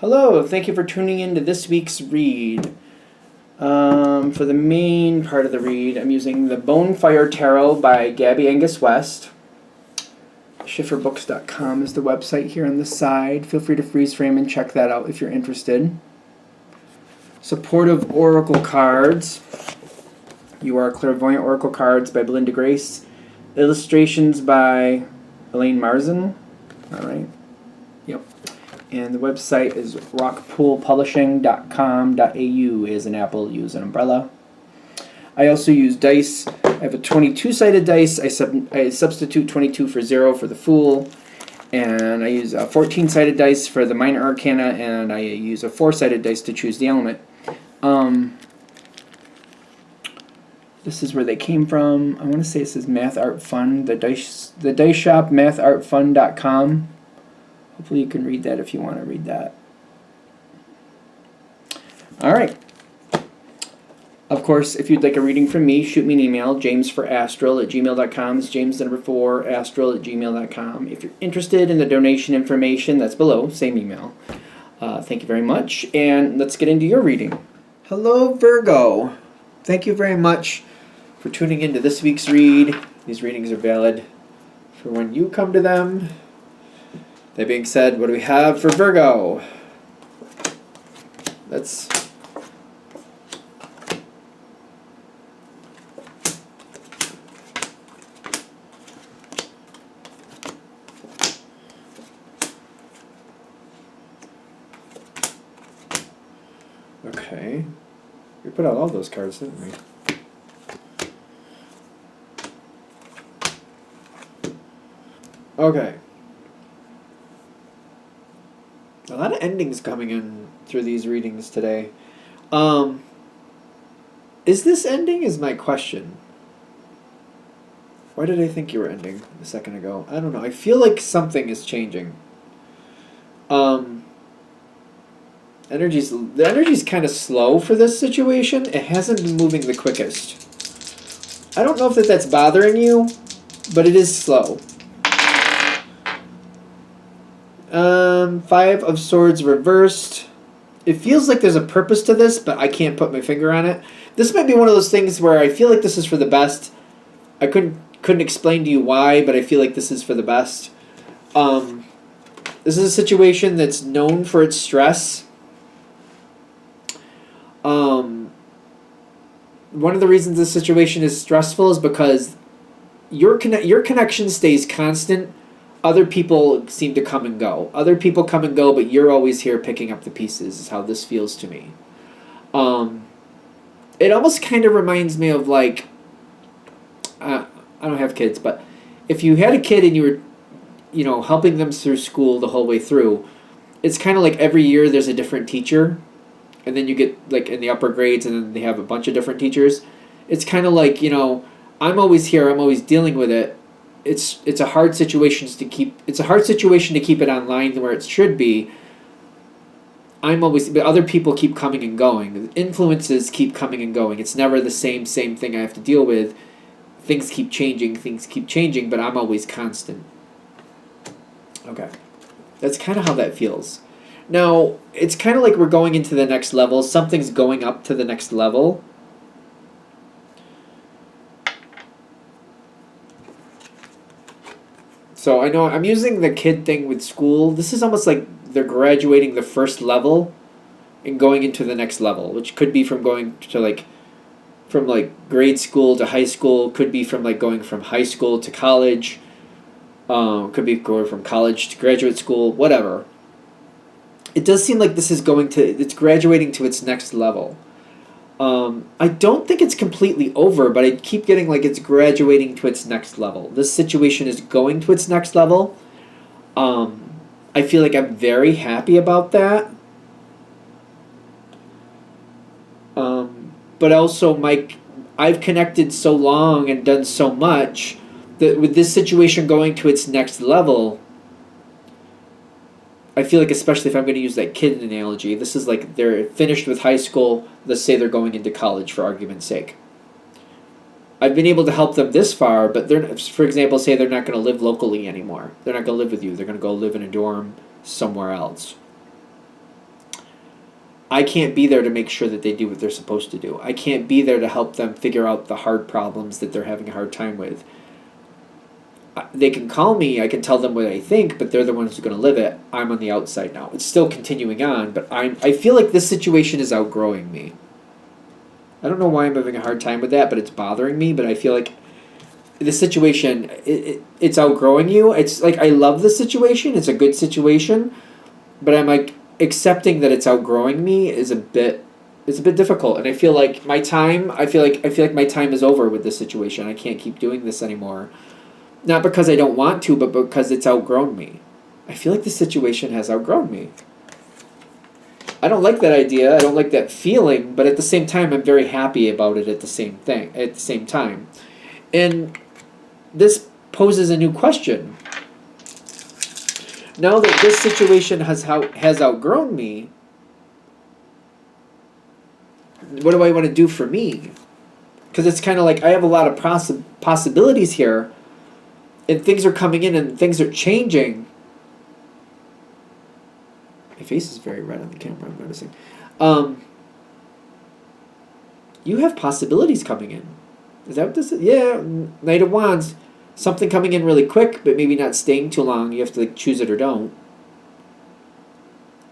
Hello, thank you for tuning in to this week's read. For the main part of the read, I'm using the Bonefire Tarot by Gabby Angus West. Schifferbooks.com is the website here on the side. Feel free to freeze frame and check that out if you're interested. Supportive Oracle Cards. You Are Clairvoyant Oracle Cards by Belinda Grace. Illustrations by Elaine Marzin. Alright. Yep. And the website is rockpoolpublishing.com.au is an apple, use an umbrella. I also use dice. I have a 22-sided dice. I substitute 22 for 0 for the Fool. And I use a 14-sided dice for the Minor Arcana, and I use a 4-sided dice to choose the element. This is where they came from. I want to say this is Math Art Fun, the dice shop, mathartfun.com. Hopefully you can read that if you want to read that. Alright. Of course, if you'd like a reading from me, shoot me an email, jamesforastral@gmail.com. It's james4astral@gmail.com. If you're interested in the donation information, that's below, same email. Thank you very much, and let's get into your reading. Hello, Virgo. Thank you very much for tuning into this week's read. These readings are valid for when you come to them. That being said, what do we have for Virgo? Let's... Okay. We put out all those cards, didn't we? Okay. A lot of endings coming in through these readings today. Is this ending is my question. Why did I think you were ending a second ago? I don't know. I feel like something is changing. The energy's kind of slow for this situation. It hasn't been moving the quickest. I don't know if that's bothering you, but it is slow. 5 of Swords reversed. It feels like there's a purpose to this, but I can't put my finger on it. This might be one of those things where I feel like this is for the best. I couldn't explain to you why, but I feel like this is for the best. This is a situation that's known for its stress. One of the reasons this situation is stressful is because your connection stays constant. Other people seem to come and go. Other people come and go, but you're always here picking up the pieces, is how this feels to me. It almost kind of reminds me of, like, I don't have kids, but if you had a kid and you were, helping them through school the whole way through, it's kind of like every year there's a different teacher, and then you get, like, in the upper grades, and then they have a bunch of different teachers. It's kind of like, I'm always here, I'm always dealing with it. It's a hard situation to keep it online where it should be. But other people keep coming and going. Influences keep coming and going. It's never the same thing I have to deal with. Things keep changing, but I'm always constant. Okay. That's kind of how that feels. Now, it's kind of like we're going into the next level. Something's going up to the next level. So I know I'm using the kid thing with school. This is almost like they're graduating the first level and going into the next level, which could be from going to from grade school to high school, could be from going from high school to college, could be going from college to graduate school, whatever. It does seem like this is it's graduating to its next level. I don't think it's completely over, but I keep getting like it's graduating to its next level. This situation is going to its next level. I feel like I'm very happy about that. But also, I've connected so long and done so much that with this situation going to its next level, I feel like, especially if I'm going to use that kid analogy, this is like they're finished with high school, let's say they're going into college for argument's sake. I've been able to help them this far, but they're, for example, say they're not going to live locally anymore. They're not going to live with you. They're going to go live in a dorm somewhere else. I can't be there to make sure that they do what they're supposed to do. I can't be there to help them figure out the hard problems that they're having a hard time with. They can call me, I can tell them what I think, but they're the ones who are going to live it. I'm on the outside now. It's still continuing on, but I feel like this situation is outgrowing me. I don't know why I'm having a hard time with that, but it's bothering me, but I feel like the situation, it's outgrowing you. It's like I love the situation. It's a good situation, but I'm like accepting that it's outgrowing me is a bit difficult, and I feel like my time I feel like my time is over with this situation. I can't keep doing this anymore. Not because I don't want to, but because it's outgrown me. I feel like the situation has outgrown me. I don't like that idea. I don't like that feeling, but at the same time, I'm very happy about it at the same time. And this poses a new question. Now that this situation has outgrown me, what do I want to do for me? Because it's kind of like I have a lot of possibilities here, and things are coming in and things are changing. My face is very red on the camera, I'm noticing. You have possibilities coming in. Is that what this is? Yeah, Knight of Wands. Something coming in really quick, but maybe not staying too long. You have to choose it or don't.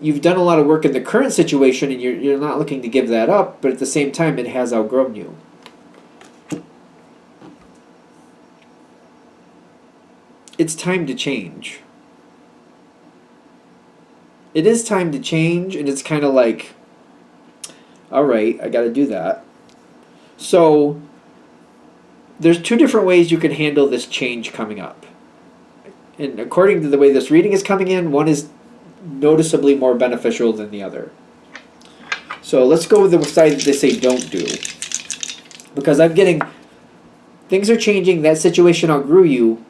You've done a lot of work in the current situation, and you're not looking to give that up, but at the same time, it has outgrown you. It's time to change. It is time to change, and it's kind of like, all right, I got to do that. So there's two different ways you can handle this change coming up. And according to the way this reading is coming in, one is noticeably more beneficial than the other. So let's go with the side that they say don't do. Because I'm getting, things are changing, that situation outgrew you,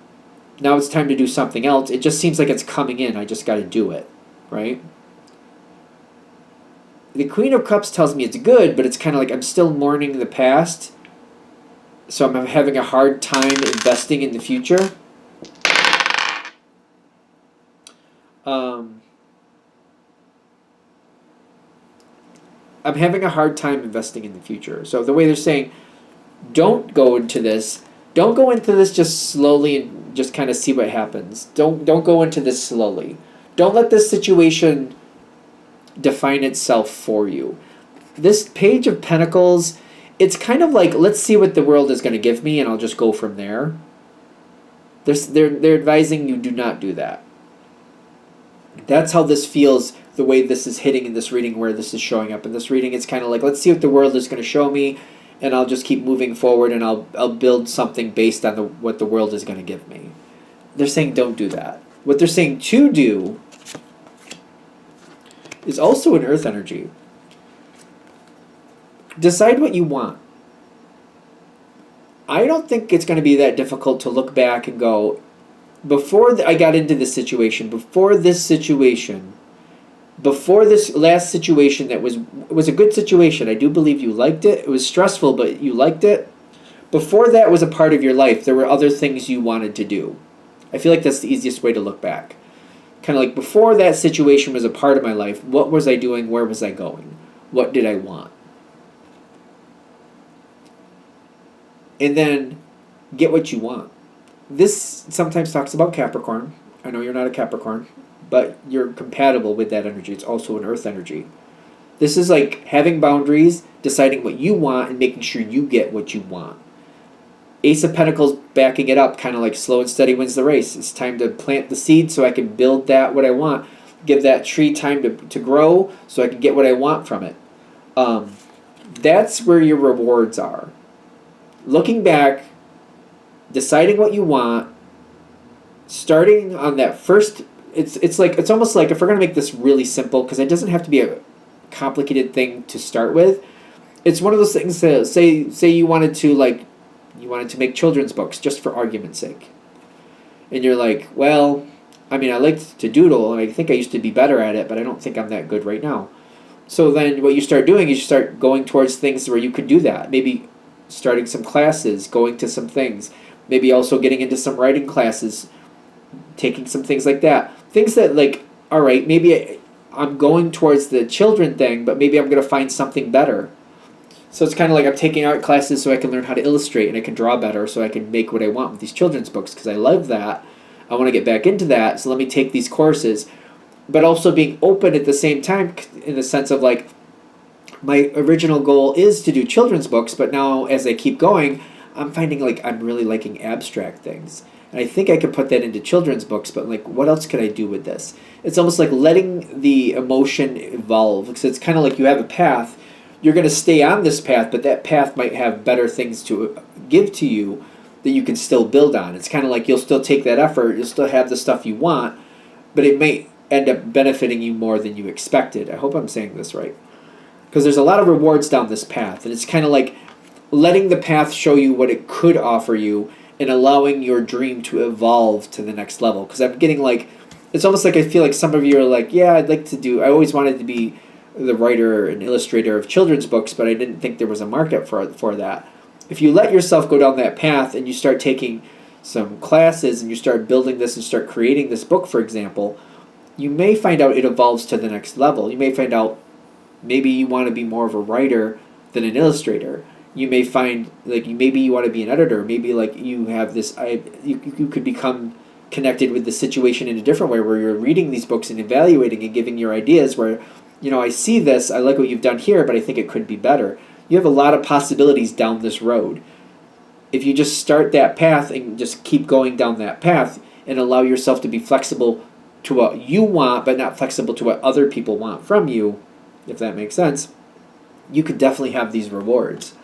now it's time to do something else. It just seems like it's coming in, I just got to do it, right? The Queen of Cups tells me it's good, but it's kind of like I'm still mourning the past, so I'm having a hard time investing in the future. I'm having a hard time investing in the future. So the way they're saying, don't go into this just slowly and just kind of see what happens. Don't go into this slowly. Don't let this situation define itself for you. This Page of Pentacles, it's kind of like, let's see what the world is going to give me, and I'll just go from there. They're advising you do not do that. That's how this feels, the way this is hitting in this reading, where this is showing up in this reading. It's kind of like, let's see what the world is going to show me, and I'll just keep moving forward, and I'll build something based on what the world is going to give me. They're saying don't do that. What they're saying to do is also an earth energy. Decide what you want. I don't think it's going to be that difficult to look back and go, before I got into this situation, before this last situation that was a good situation, I do believe you liked it. It was stressful, but you liked it. Before that was a part of your life, there were other things you wanted to do. I feel like that's the easiest way to look back. Kind of like, before that situation was a part of my life, what was I doing? Where was I going? What did I want? And then get what you want. This sometimes talks about Capricorn. I know you're not a Capricorn, but you're compatible with that energy. It's also an earth energy. This is like having boundaries, deciding what you want, and making sure you get what you want. Ace of Pentacles backing it up, kind of like slow and steady wins the race. It's time to plant the seed so I can build that what I want. Give that tree time to grow so I can get what I want from it. That's where your rewards are. Looking back, deciding what you want, starting on that first, it's almost like, if we're going to make this really simple, because it doesn't have to be a complicated thing to start with. It's one of those things that, say you wanted to make children's books just for argument's sake. And you're like, well, I mean, I liked to doodle, and I think I used to be better at it, but I don't think I'm that good right now. So then what you start doing is you start going towards things where you could do that. Maybe starting some classes, going to some things, maybe also getting into some writing classes, taking some things like that. Things that, like, all right, maybe I'm going towards the children thing, but maybe I'm going to find something better. So it's kind of like I'm taking art classes so I can learn how to illustrate and I can draw better so I can make what I want with these children's books because I love that. I want to get back into that, so let me take these courses. But also being open at the same time in the sense of like, my original goal is to do children's books, but now as I keep going, I'm finding like I'm really liking abstract things. And I think I could put that into children's books, but like, what else could I do with this? It's almost like letting the emotion evolve. Because it's kind of like you have a path. You're going to stay on this path, but that path might have better things to give to you that you can still build on. It's kind of like you'll still take that effort, you'll still have the stuff you want, but it may end up benefiting you more than you expected. I hope I'm saying this right. Because there's a lot of rewards down this path, and it's kind of like letting the path show you what it could offer you and allowing your dream to evolve to the next level. Because I'm getting like, it's almost like I feel like some of you are like, yeah, I always wanted to be the writer and illustrator of children's books, but I didn't think there was a market for that. If you let yourself go down that path and you start taking some classes and you start building this and start creating this book, for example, you may find out it evolves to the next level. You may find out maybe you want to be more of a writer than an illustrator. You may find like maybe you want to be an editor. Maybe like you have this, you could become connected with the situation in a different way where you're reading these books and evaluating and giving your ideas where, I see this, I like what you've done here, but I think it could be better. You have a lot of possibilities down this road. If you just start that path and just keep going down that path and allow yourself to be flexible to what you want, but not flexible to what other people want from you, if that makes sense, you could definitely have these rewards.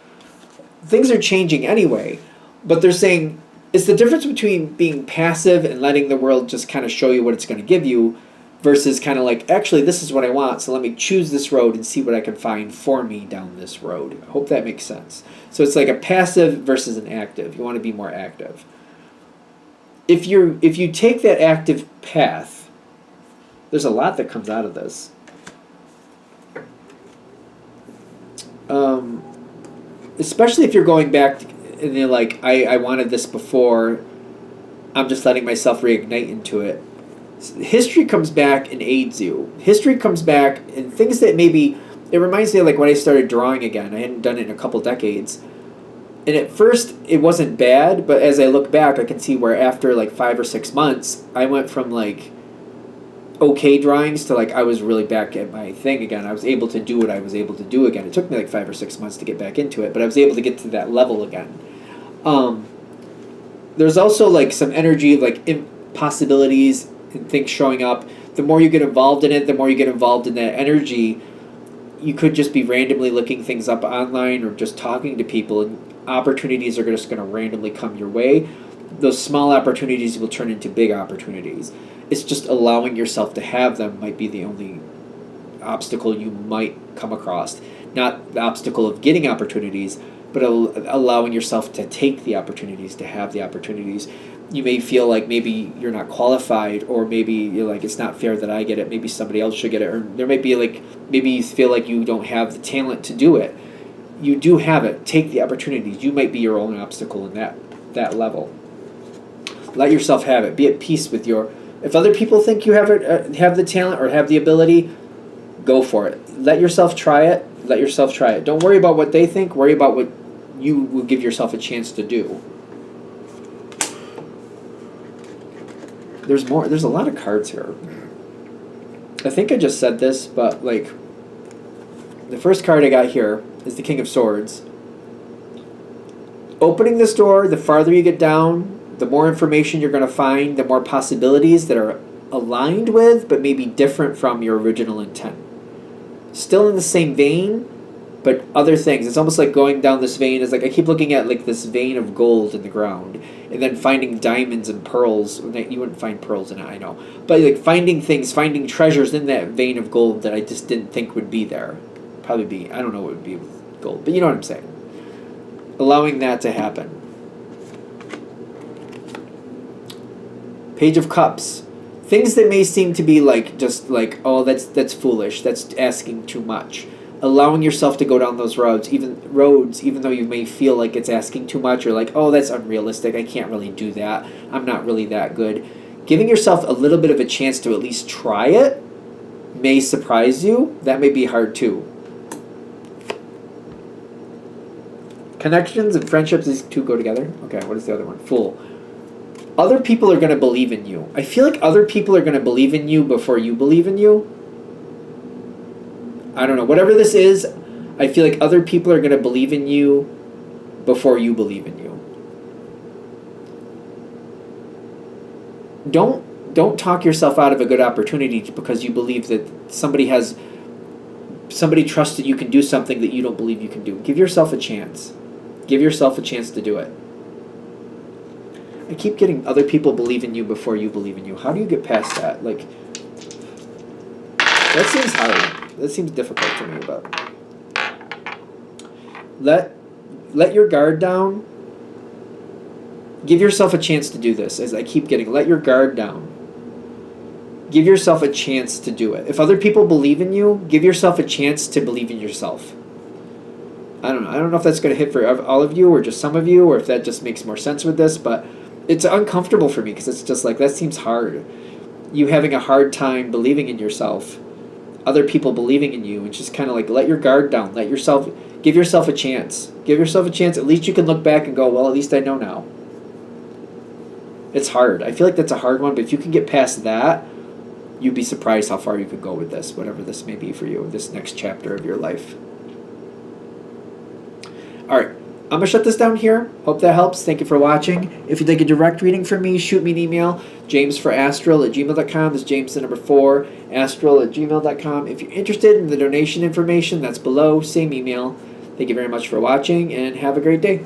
Things are changing anyway, but they're saying it's the difference between being passive and letting the world just kind of show you what it's going to give you versus kind of like, actually, this is what I want, so let me choose this road and see what I can find for me down this road. I hope that makes sense. So it's like a passive versus an active. You want to be more active. If you take that active path, there's a lot that comes out of this. Especially if you're going back and you're like, I wanted this before, I'm just letting myself reignite into it. History comes back and aids you. History comes back and things that maybe, it reminds me of like when I started drawing again. I hadn't done it in a couple decades. And at first it wasn't bad, but as I look back, I can see where after like 5 or 6 months, I went from like okay drawings to like I was really back at my thing again. I was able to do what I was able to do again. It took me like 5 or 6 months to get back into it, but I was able to get to that level again. There's also like some energy of like possibilities and things showing up. The more you get involved in it, the more you get involved in that energy. You could just be randomly looking things up online or just talking to people, and opportunities are just going to randomly come your way. Those small opportunities will turn into big opportunities. It's just allowing yourself to have them might be the only obstacle you might come across. Not the obstacle of getting opportunities, but allowing yourself to take the opportunities, to have the opportunities. You may feel like maybe you're not qualified, or maybe you're like, it's not fair that I get it, maybe somebody else should get it, or there might be like, maybe you feel like you don't have the talent to do it. You do have it. Take the opportunities. You might be your own obstacle in that level. Let yourself have it. Be at peace with your... If other people think you have it, have the talent or have the ability, go for it. Let yourself try it. Let yourself try it. Don't worry about what they think. Worry about what you will give yourself a chance to do. There's more. There's a lot of cards here. I think I just said this, but like the first card I got here is the King of Swords. Opening this door, the farther you get down, the more information you're going to find, the more possibilities that are aligned with, but maybe different from your original intent. Still in the same vein, but other things. It's almost like going down this vein. It's like I keep looking at like this vein of gold in the ground, and then finding diamonds and pearls. You wouldn't find pearls in it, I know, but like finding things, finding treasures in that vein of gold that I just didn't think would be there. Probably be, I don't know what would be with gold, but you know what I'm saying. Allowing that to happen. Page of Cups. Things that may seem to be like just like, oh, that's foolish. That's asking too much. Allowing yourself to go down those roads, even though you may feel like it's asking too much, or like, oh, that's unrealistic. I can't really do that. I'm not really that good. Giving yourself a little bit of a chance to at least try it may surprise you, that may be hard too. Connections and friendships, these two go together. Okay, what is the other one? Fool. Other people are going to believe in you. I feel like other people are going to believe in you before you believe in you. I don't know. Whatever this is, I feel like other people are going to believe in you before you believe in you. Don't talk yourself out of a good opportunity because you believe that somebody trusts that you can do something that you don't believe you can do. Give yourself a chance. Give yourself a chance to do it. I keep getting other people believe in you before you believe in you. How do you get past that? Like, that seems hard. That seems difficult to me, but let your guard down. Give yourself a chance to do this, as I keep getting. Let your guard down. Give yourself a chance to do it. If other people believe in you, give yourself a chance to believe in yourself. I don't know. I don't know if that's going to hit for all of you or just some of you, or if that just makes more sense with this, but it's uncomfortable for me because it's just like, that seems hard. You having a hard time believing in yourself, other people believing in you, and just kind of like, let your guard down. Give yourself a chance. Give yourself a chance. At least you can look back and go, well, at least I know now. It's hard. I feel like that's a hard one, but if you can get past that, you'd be surprised how far you could go with this, whatever this may be for you, this next chapter of your life. All right, I'm going to shut this down here. Hope that helps. Thank you for watching. If you'd like a direct reading from me, shoot me an email, jamesforastral@gmail.com. That's James the number 4, astral@gmail.com. If you're interested in the donation information, that's below, same email. Thank you very much for watching, and have a great day.